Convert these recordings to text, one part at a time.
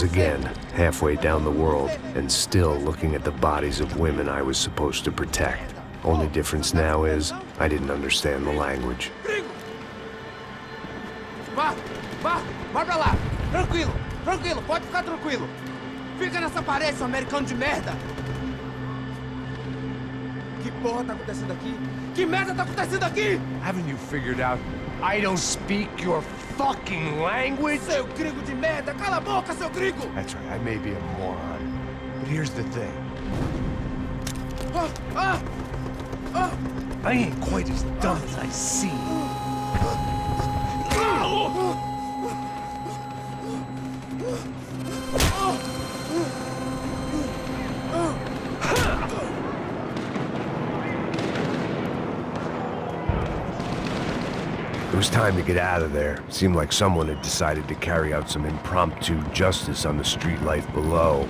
again, halfway down the world, and still looking at the bodies of women I was supposed to protect. Only difference now is, I didn't understand the language. Vai pra lá! Tranquilo, pode ficar tranquilo! Fica nessa parede, seu americano de merda! Que porra tá acontecendo aqui? Que merda tá acontecendo aqui? Haven't you figured out I don't speak your fucking language? Seu gringo de merda! Cala a boca, seu gringo! That's right, I may be a moron, but here's the thing. I ain't quite as dumb as I seem. It was time to get out of there. It seemed like someone had decided to carry out some impromptu justice on the street life below.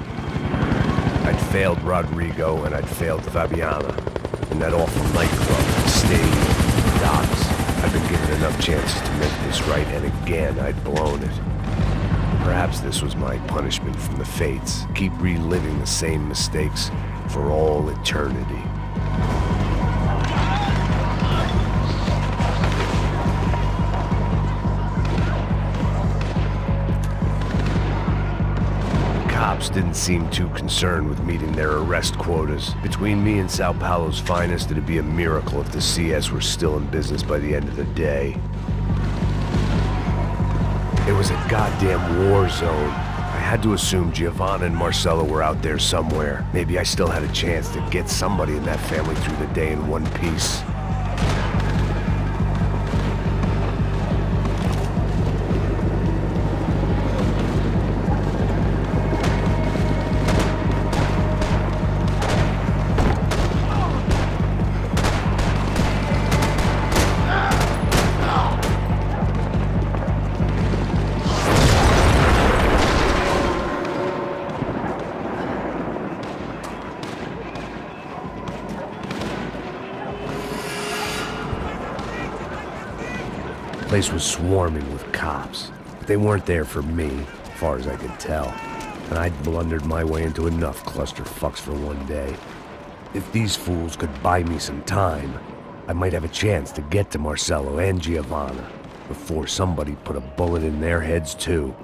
I'd failed Rodrigo and I'd failed Fabiana. In that awful nightclub, the stage, the docks. I'd been given enough chances to make this right, and again I'd blown it. Perhaps this was my punishment from the fates. Keep reliving the same mistakes for all eternity. Cops didn't seem too concerned with meeting their arrest quotas. Between me and Сан-Паулу's finest, it'd be a miracle if the CS were still in business by the end of the day. It was a goddamn war zone. I had to assume Giovanna and Marcello were out there somewhere. Maybe I still had a chance to get somebody in that family through the day in one piece. The place was swarming with cops, but they weren't there for me, as far as I could tell. And I'd blundered my way into enough clusterfucks for one day. If these fools could buy me some time, I might have a chance to get to Marcello and Giovanna before somebody put a bullet in their heads too.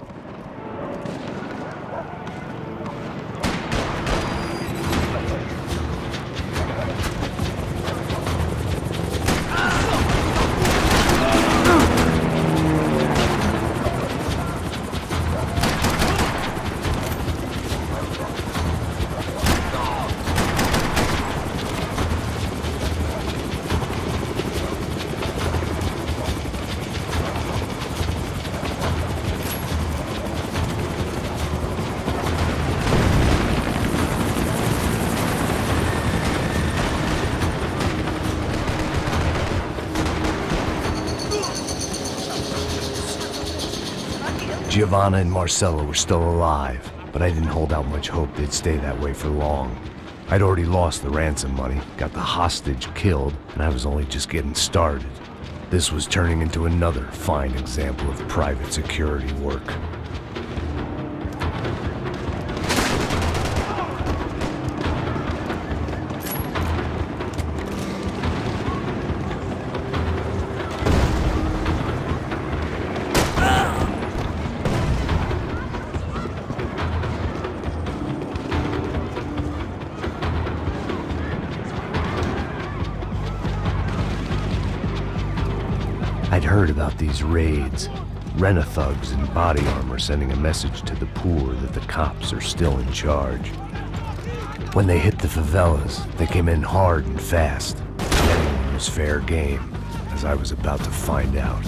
Giovanna and Marcello were still alive, but I didn't hold out much hope they'd stay that way for long. I'd already lost the ransom money, got the hostage killed, and I was only just getting started. This was turning into another fine example of private security work. I'd heard about these raids. Rent-a-thugs in body armor sending a message to the poor that the cops are still in charge. When they hit the favelas, they came in hard and fast. Anyone was fair game, as I was about to find out.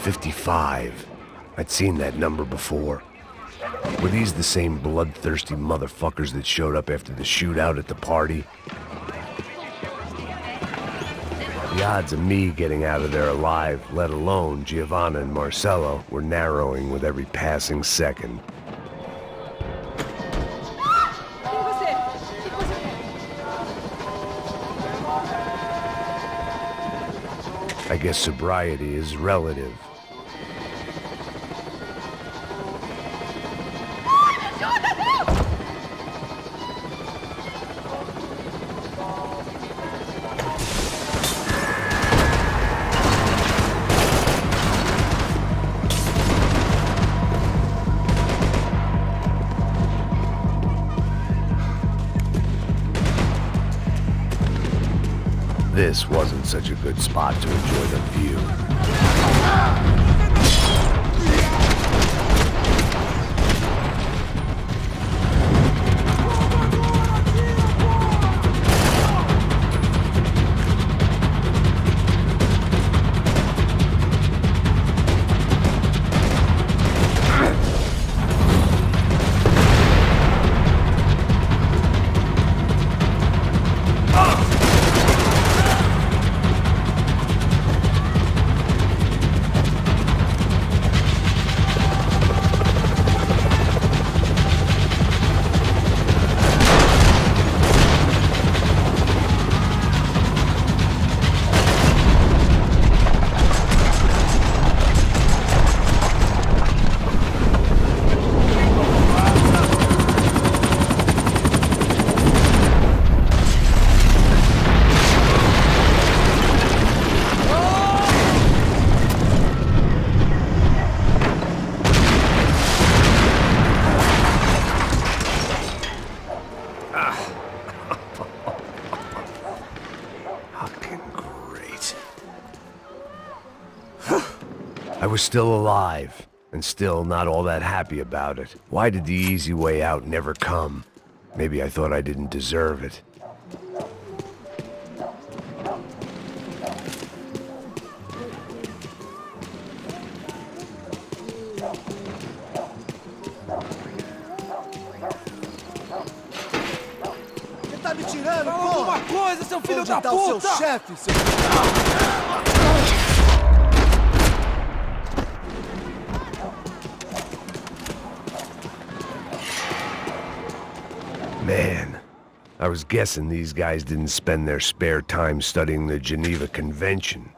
55. I'd seen that number before. Were these the same bloodthirsty motherfuckers that showed up after the shootout at the party? The odds of me getting out of there alive, let alone Giovanna and Marcello, were narrowing with every passing second. I guess sobriety is relative. This wasn't such a good spot to enjoy the view. I was still alive, and still not all that happy about it. Why did the easy way out never come? Maybe I thought I didn't deserve it. Você tá me tirando, Fala alguma coisa, seu filho da Onde tá o seu puta! chefe, seu... Man, I was guessing these guys didn't spend their spare time studying the Geneva Convention.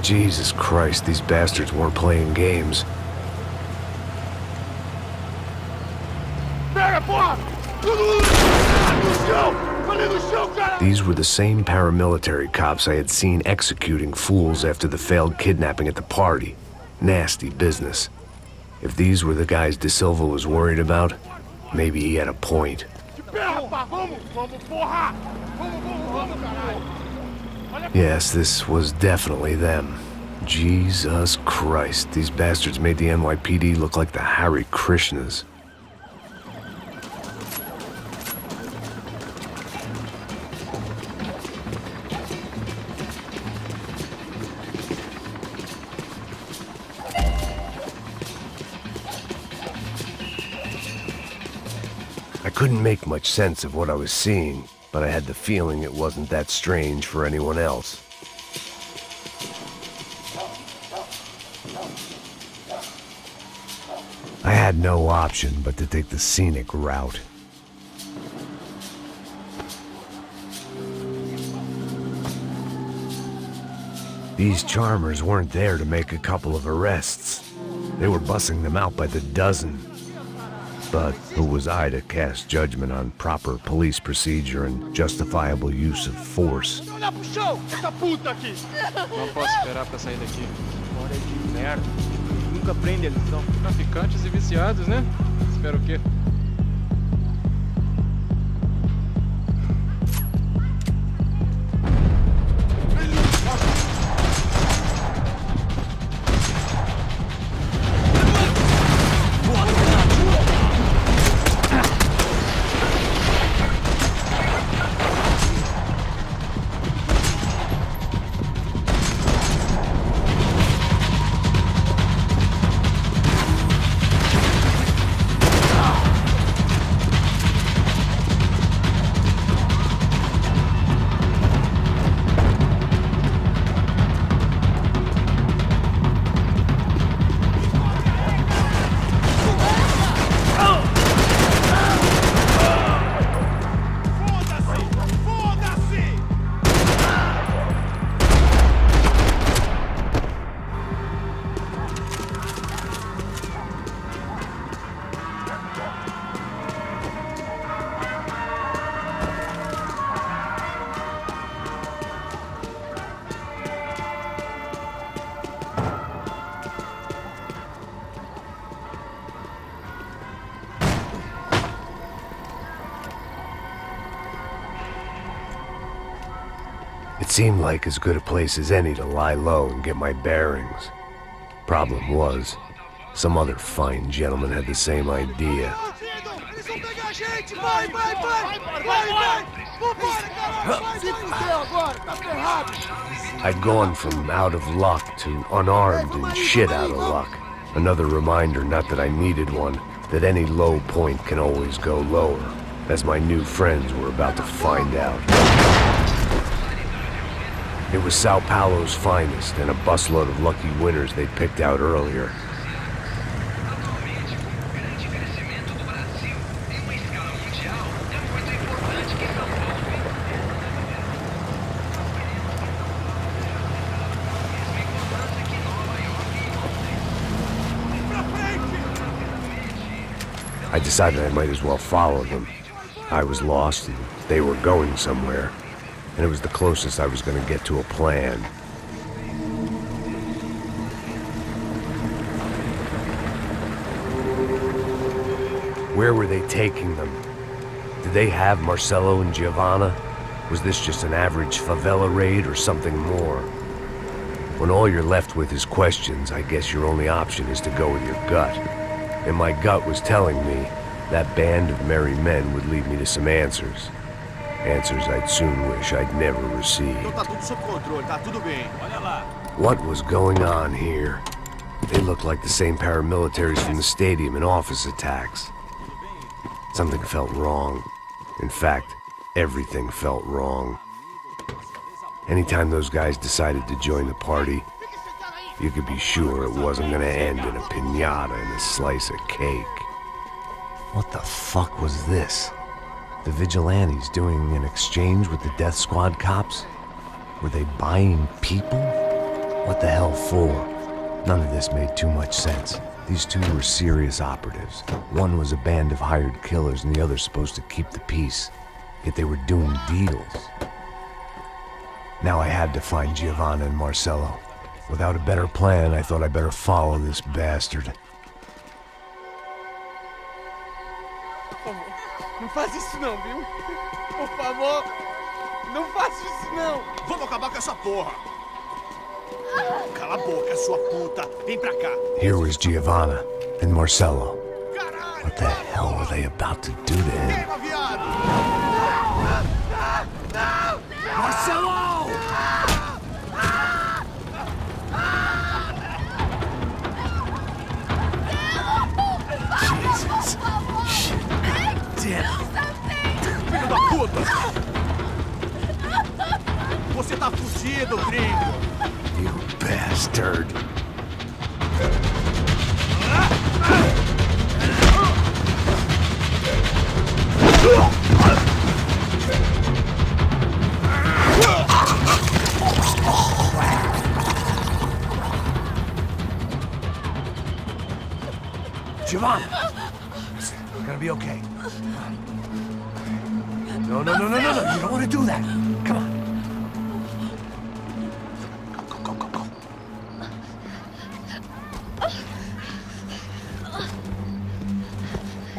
Jesus Christ, these bastards weren't playing games. These were the same paramilitary cops I had seen executing fools after the failed kidnapping at the party. Nasty business. If these were the guys De Silva was worried about, maybe he had a point. Yes, this was definitely them. Jesus Christ, these bastards made the NYPD look like the Hare Krishnas. I couldn't make much sense of what I was seeing, but I had the feeling it wasn't that strange for anyone else. I had no option but to take the scenic route. These charmers weren't there to make a couple of arrests. They were bussing them out by the dozen. But who was I to cast judgment on proper police procedure and justifiable use of force? Não posso esperar pra sair daqui. Hora de merda. Nunca prende eles, não. Traficantes e viciados, né? Espero o quê? It seemed like as good a place as any to lie low and get my bearings. Problem was, some other fine gentleman had the same idea. I'd gone from out of luck to unarmed and shit out of luck. Another reminder, not that I needed one, that any low point can always go lower, as my new friends were about to find out. It was Sao Paulo's finest and a busload of lucky winners they'd picked out earlier. I decided I might as well follow them. I was lost and they were going somewhere, and it was the closest I was going to get to a plan. Where were they taking them? Did they have Marcelo and Giovanna? Was this just an average favela raid or something more? When all you're left with is questions, I guess your only option is to go with your gut. And my gut was telling me that band of merry men would lead me to some answers. Answers I'd soon wish I'd never received. What was going on here? They looked like the same paramilitaries from the stadium in office attacks. Something felt wrong. In fact, everything felt wrong. Anytime those guys decided to join the party, you could be sure it wasn't gonna end in a piñata and a slice of cake. What the fuck was this? The vigilantes doing an exchange with the death squad cops? Were they buying people? What the hell for? None of this made too much sense. These two were serious operatives. One was a band of hired killers and the other supposed to keep the peace. Yet they were doing deals. Now I had to find Giovanna and Marcelo. Without a better plan, I thought I'd better follow this bastard. Não faz isso não, viu? Por favor, não faça isso não. Vamos acabar com essa porra. Cala a boca, sua puta. Vem pra cá. Here was Giovanna and Marcelo. What the hell were they about to do to him? Queima, viado. Marcelo! Jesus. Shit. Damn. Filho da puta. Você tá fudido, gringo. You bastard. Giovanna! You're gonna be okay. No. You don't want to do that. Come on. Go.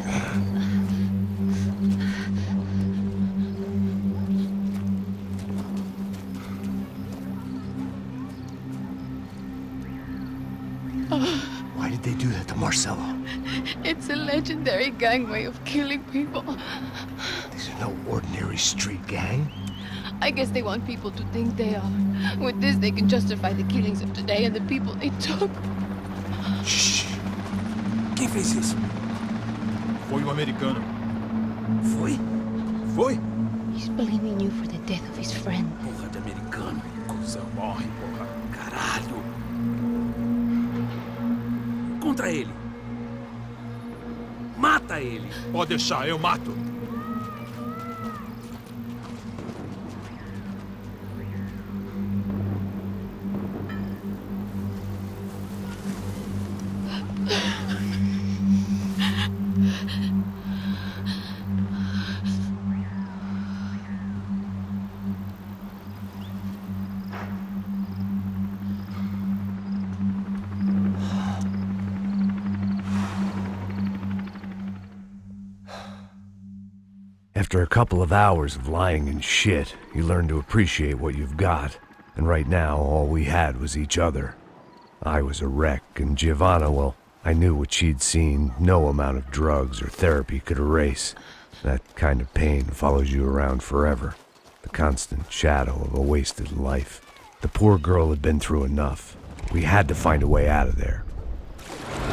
they do that to Marcelo? It's a legendary gang way of killing people. These are no ordinary street gang. I guess they want people to think they are. With this, they can justify the killings of today and the people they took. Shh. Quem fez isso? Foi o americano. Foi? Foi? He's blaming you for the death of his friend. Porra de americano. Cusão, morre, porra. Caralho. Contra ele. Mata ele. Pode deixar, eu mato. After a couple of hours of lying in shit, you learn to appreciate what you've got. And right now, all we had was each other. I was a wreck, and Giovanna, well, I knew what she'd seen no amount of drugs or therapy could erase. That kind of pain follows you around forever. The constant shadow of a wasted life. The poor girl had been through enough. We had to find a way out of there,